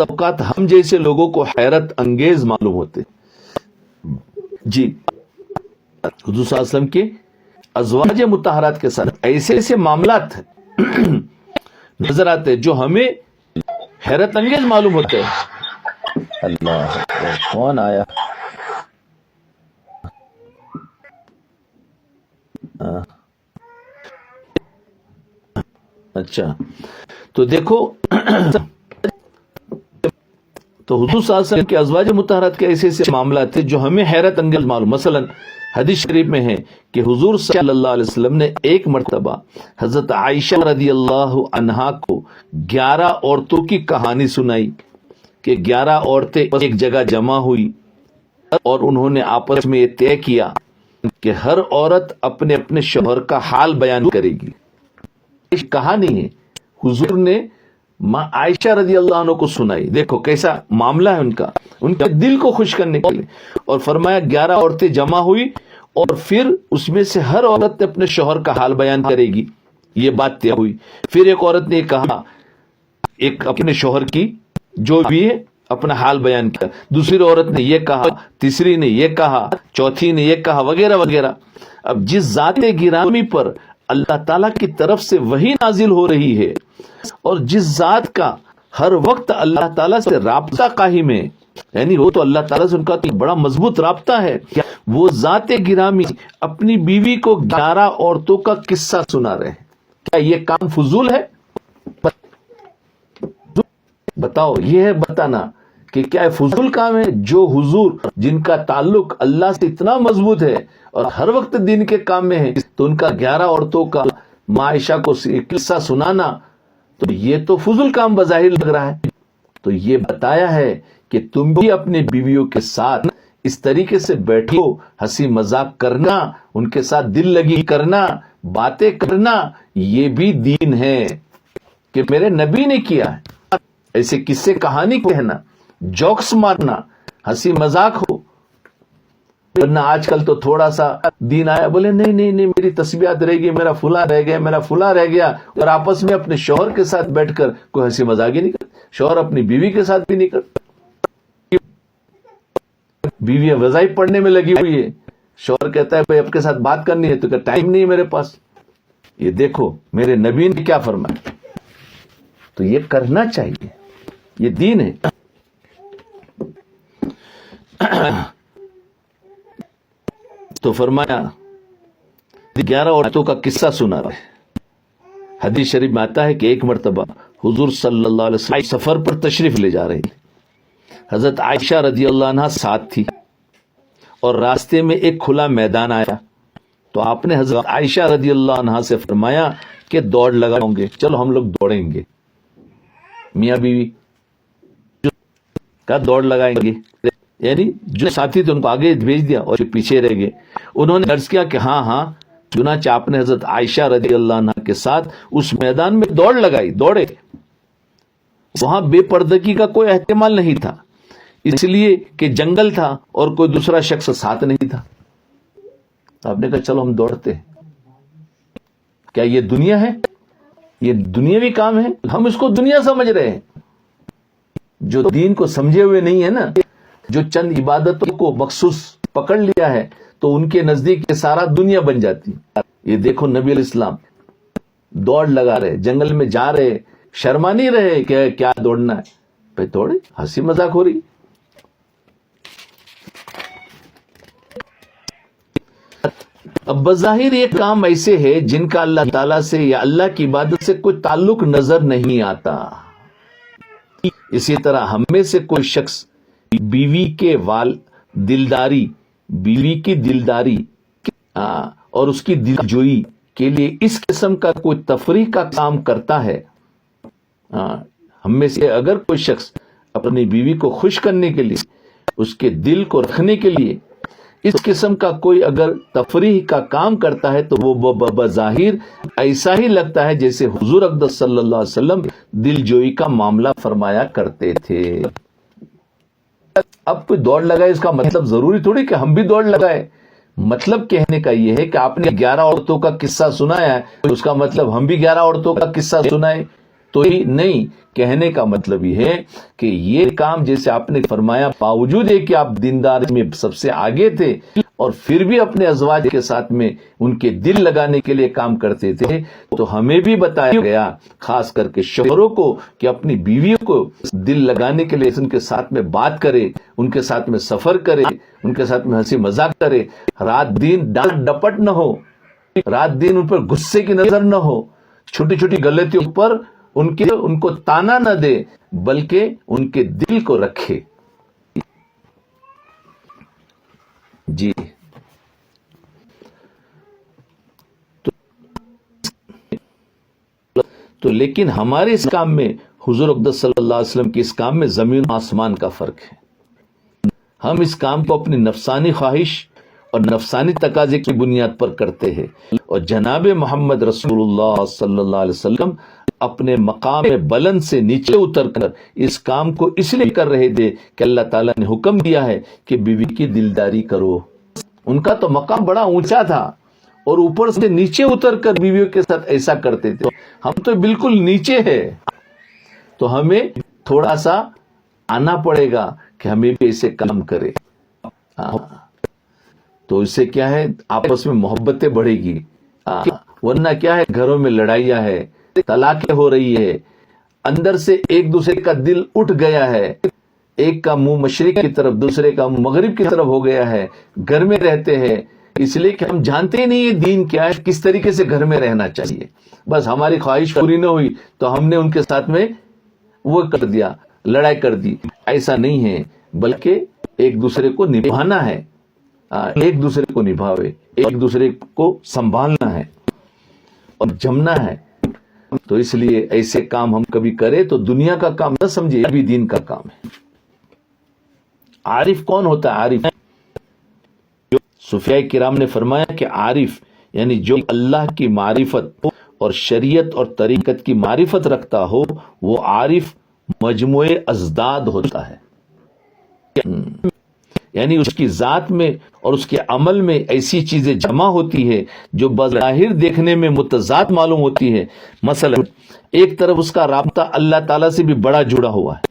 اوقات ہم جیسے لوگوں کو حیرت انگیز معلوم ہوتے. جی حضور صلی اللہ علیہ وسلم کے ازواج مطہرات کے ساتھ ایسے ایسے معاملات نظر آتے جو ہمیں حیرت انگیز معلوم ہوتے ہیں. اللہ کون آیا؟ اچھا تو دیکھو، تو حضور صلی اللہ علیہ وسلم کے ازواج مطہرات کے ایسے ایسے معاملات تھے جو ہمیں حیرت انگیز معلوم. مثلا حدیث شریف میں ہے کہ حضور صلی اللہ علیہ وسلم نے ایک مرتبہ حضرت عائشہ رضی اللہ عنہا کو 11 عورتوں کی کہانی سنائی کہ 11 عورتیں ایک جگہ جمع ہوئی اور انہوں نے آپس میں یہ طے کیا کہ ہر عورت اپنے اپنے شوہر کا حال بیان کرے گی. کہانی ہے حضور نے ماں عائشہ رضی اللہ عنہ کو سنائی. دیکھو کیسا معاملہ ہے ان کے دل کو خوش کرنے کے لیے. اور فرمایا 11 عورتیں جمع ہوئی اور پھر اس میں سے ہر عورت اپنے شوہر کا حال بیان کرے گی. یہ بات طے ہوئی. پھر ایک عورت نے کہا، ایک اپنے شوہر کی جو بھی ہے اپنا حال بیان کیا، دوسری عورت نے یہ کہا، تیسری نے یہ کہا، چوتھی نے یہ کہا، وغیرہ وغیرہ. اب جس ذات گرامی پر اللہ تعالیٰ کی طرف سے وحی نازل ہو رہی ہے اور جس ذات کا ہر وقت اللہ تعالیٰ سے رابطہ قائم ہے، یعنی وہ تو اللہ تعالیٰ سے ان کا تو بڑا مضبوط رابطہ ہے، وہ ذات گرامی اپنی بیوی کو 11 عورتوں کا قصہ سنا رہے ہیں. کیا یہ کام فضول ہے؟ بتاؤ، یہ ہے بتانا کہ کیا فضول کام ہے؟ جو حضور جن کا تعلق اللہ سے اتنا مضبوط ہے اور ہر وقت دین کے کام میں ہے، تو ان کا 11 عورتوں کا عائشہ کو قصہ سنانا، تو یہ تو فضول کام بظاہر لگ رہا ہے۔ تو یہ بتایا ہے کہ تم بھی اپنے بیویوں کے ساتھ اس طریقے سے بیٹھو، ہنسی مذاق کرنا، ان کے ساتھ دل لگی کرنا، باتیں کرنا، یہ بھی دین ہے کہ میرے نبی نے کیا ہے۔ ایسے قصے کہانی کہنا، جوکس مارنا، ہنسی مذاق ہو، ورنہ آج کل تو تھوڑا سا دین آیا، بولے نہیں نہیں نہیں میری تسبیحات رہ گئی، میرا فلاں رہ گیا، میرا فلاں رہ گیا، اور آپس میں اپنے شوہر کے ساتھ بیٹھ کر کوئی ہنسی مذاق ہی نہیں کرتا، شوہر اپنی بیوی کے ساتھ بھی نہیں کرتا، بیوی وظائف پڑھنے میں لگی ہوئی ہے، شوہر کہتا ہے بھائی آپ کے ساتھ بات کرنی ہے، تو کہ ٹائم نہیں ہے میرے پاس۔ یہ دیکھو میرے نبی نے کیا فرمایا، تو یہ کرنا چاہیے، یہ دین ہے۔ تو فرمایا 11 عورتوں کا قصہ سنا رہے۔ حدیث شریف میں آتا ہے کہ ایک مرتبہ حضور صلی اللہ علیہ وسلم سفر پر تشریف لے جا رہے تھے، حضرت عائشہ رضی اللہ عنہ ساتھ تھی، اور راستے میں ایک کھلا میدان آیا، تو آپ نے حضرت عائشہ رضی اللہ عنہ سے فرمایا کہ دوڑ لگاؤں گے، چلو ہم لوگ دوڑیں گے۔ میاں بیوی کا دوڑ لگائیں گے، یعنی جو ساتھی تھے ان کو آگے بھیج دیا اور جو پیچھے رہ گئے۔ انہوں نے عرض کیا کہ ہاں ہاں، چنانچہ آپ نے حضرت عائشہ رضی اللہ عنہ کے ساتھ اس میدان میں دوڑ لگائی، دوڑے۔ وہاں بے پردگی کا کوئی احتمال نہیں تھا، اس لیے کہ جنگل تھا اور کوئی دوسرا شخص ساتھ نہیں تھا۔ آپ نے کہا چلو ہم دوڑتے ہیں۔ کیا یہ دنیا ہے؟ یہ دنیاوی کام ہے؟ ہم اس کو دنیا سمجھ رہے ہیں۔ جو دین کو سمجھے ہوئے نہیں ہے نا، جو چند عبادتوں کو مخصوص پکڑ لیا ہے، تو ان کے نزدیک یہ سارا دنیا بن جاتی۔ یہ دیکھو نبی علیہ السلام دوڑ لگا رہے، جنگل میں جا رہے، شرما نہیں رہے کہ کیا دوڑنا ہے، بھائی دوڑے، ہنسی مذاق ہو رہی۔ اب بظاہر یہ کام ایسے ہے جن کا اللہ تعالیٰ سے یا اللہ کی عبادت سے کوئی تعلق نظر نہیں آتا۔ اسی طرح ہم میں سے کوئی شخص بیوی کے دلداری، بیوی کی دلداری اور اس کی دل جوئی کے لیے اس قسم کا کوئی تفریح کا کام کرتا ہے، ہم میں سے اگر کوئی شخص اپنی بیوی کو خوش کرنے کے لیے، اس کے دل کو رکھنے کے لیے اس قسم کا کوئی اگر تفریح کا کام کرتا ہے، تو وہ بظاہر ایسا ہی لگتا ہے جیسے حضور اقدس صلی اللہ علیہ وسلم دل جوئی کا معاملہ فرمایا کرتے تھے۔ اب کوئی دوڑ لگائے اس کا مطلب ضروری تھوڑی کہ ہم بھی دوڑ لگائے۔ مطلب کہنے کا یہ ہے کہ آپ نے 11 عورتوں کا قصہ سنایا ہے، اس کا مطلب ہم بھی 11 عورتوں کا قصہ سنائے تو ہی نہیں۔ کہنے کا مطلب یہ ہے کہ یہ کام جیسے آپ نے فرمایا، باوجود ہے کہ آپ دیندار میں سب سے آگے تھے اور پھر بھی اپنے ازواج کے ساتھ میں ان کے دل لگانے کے لیے کام کرتے تھے، تو ہمیں بھی بتایا گیا، خاص کر کے شوہروں کو، کہ اپنی بیویوں کو دل لگانے کے لیے ان کے ساتھ میں بات کرے، ان کے ساتھ میں سفر کرے، ان کے ساتھ میں ہنسی مذاق کرے، رات دن ڈانٹ ڈپٹ نہ ہو، رات دن ان پر غصے کی نظر نہ ہو، چھوٹی چھوٹی غلطیوں پر ان کو تانا نہ دے، بلکہ ان کے دل کو رکھے۔ جی تو لیکن ہمارے اس کام میں، حضور اقدس صلی اللہ علیہ وسلم کے اس کام میں زمین و آسمان کا فرق ہے۔ ہم اس کام کو اپنی نفسانی خواہش اور نفسانی تقاضے کی بنیاد پر کرتے ہیں، اور جناب محمد رسول اللہ صلی اللہ علیہ وسلم اپنے مقام بلند سے نیچے اتر کر اس کام کو اس لیے کر رہے تھے کہ اللہ تعالیٰ نے حکم دیا ہے کہ بیوی کی دلداری کرو۔ ان کا تو مقام بڑا اونچا تھا، اور اوپر سے نیچے اتر کر بیویوں کے ساتھ ایسا کرتے تھے۔ ہم تو بالکل نیچے ہیں، تو ہمیں تھوڑا سا آنا پڑے گا کہ ہمیں بھی ایسے کام کرے۔ تو اس سے کیا ہے، آپس میں محبتیں بڑھے گی، ورنہ کیا ہے، گھروں میں لڑائیاں ہے، طلاقیں ہو رہی ہے، اندر سے ایک دوسرے کا دل اٹھ گیا ہے، ایک کا منہ مشرق کی طرف، دوسرے کا منہ مغرب کی طرف ہو گیا ہے، گھر میں رہتے ہیں، اس لیے کہ ہم جانتے ہی نہیں یہ دین کیا ہے، کس طریقے سے گھر میں رہنا چاہیے۔ بس ہماری خواہش پوری نہ ہوئی تو ہم نے ان کے ساتھ میں وہ کر دیا، لڑائی کر دی۔ ایسا نہیں ہے، بلکہ ایک دوسرے کو نبھانا ہے، ایک دوسرے کو نبھاوے، ایک دوسرے کو سنبھالنا ہے اور جمنا ہے۔ تو اس لیے ایسے کام ہم کبھی کریں تو دنیا کا کام نہ سمجھے، یہ بھی دین کا کام ہے۔ عارف کون ہوتا ہے؟ عارف صوفیاء کرام نے فرمایا کہ عارف یعنی جو اللہ کی معرفت اور شریعت اور طریقت کی معرفت رکھتا ہو وہ عارف مجموع ازداد ہوتا ہے، یعنی اس کی ذات میں اور اس کے عمل میں ایسی چیزیں جمع ہوتی ہے جو بظاہر دیکھنے میں متضاد معلوم ہوتی ہے۔ مثلا ایک طرف اس کا رابطہ اللہ تعالیٰ سے بھی بڑا جڑا ہوا ہے،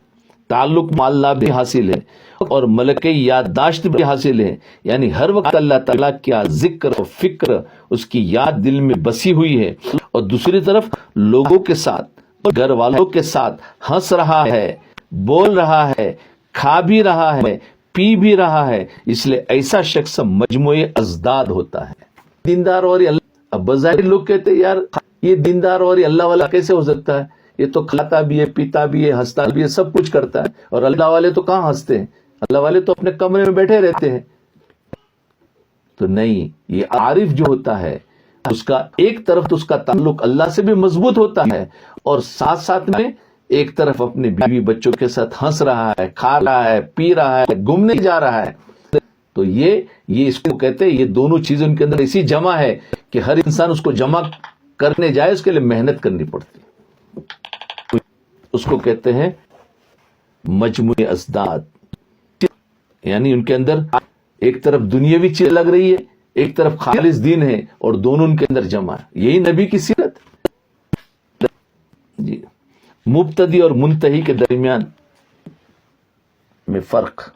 تعلق مع اللہ بھی حاصل ہے اور ملکی یادداشت بھی حاصل ہے، یعنی ہر وقت اللہ تعالیٰ کیا ذکر و فکر اس کی یاد دل میں بسی ہوئی ہے، اور دوسری طرف لوگوں کے ساتھ، گھر والوں کے ساتھ ہنس رہا ہے، بول رہا ہے، کھا بھی رہا ہے، پی بھی رہا ہے، اس لیے ایسا شخص مجموع ازداد ہوتا ہے۔ دیندار اور اللہ، اب بظاہر لوگ کہتے ہیں یار یہ دیندار اور اللہ والا کیسے ہو سکتا ہے، یہ تو کھاتا بھی ہے، پیتا بھی ہے، ہنستا بھی ہے، سب کچھ کرتا ہے، اور اللہ والے تو کہاں ہنستے ہیں، اللہ والے تو اپنے کمرے میں بیٹھے رہتے ہیں۔ تو نہیں، یہ عارف جو ہوتا ہے اس کا ایک طرف تو اس کا تعلق اللہ سے بھی مضبوط ہوتا ہے، اور ساتھ ساتھ میں ایک طرف اپنے بیوی بچوں کے ساتھ ہنس رہا ہے، کھا رہا ہے، پی رہا ہے، گھومنے جا رہا ہے۔ تو یہ اس کو کہتے ہیں، یہ دونوں چیزیں ان کے اندر ایسی جمع ہے کہ ہر انسان اس کو جمع کرنے جائے اس کے لیے محنت کرنی پڑتی ہے۔ اس کو کہتے ہیں مجموع ازداد، یعنی ان کے اندر ایک طرف دنیاوی چیز لگ رہی ہے، ایک طرف خالص دین ہے، اور دونوں ان کے اندر جمع ہے۔ یہی نبی کی سیرت۔ جی، مبتدی اور منتہی کے درمیان میں فرق۔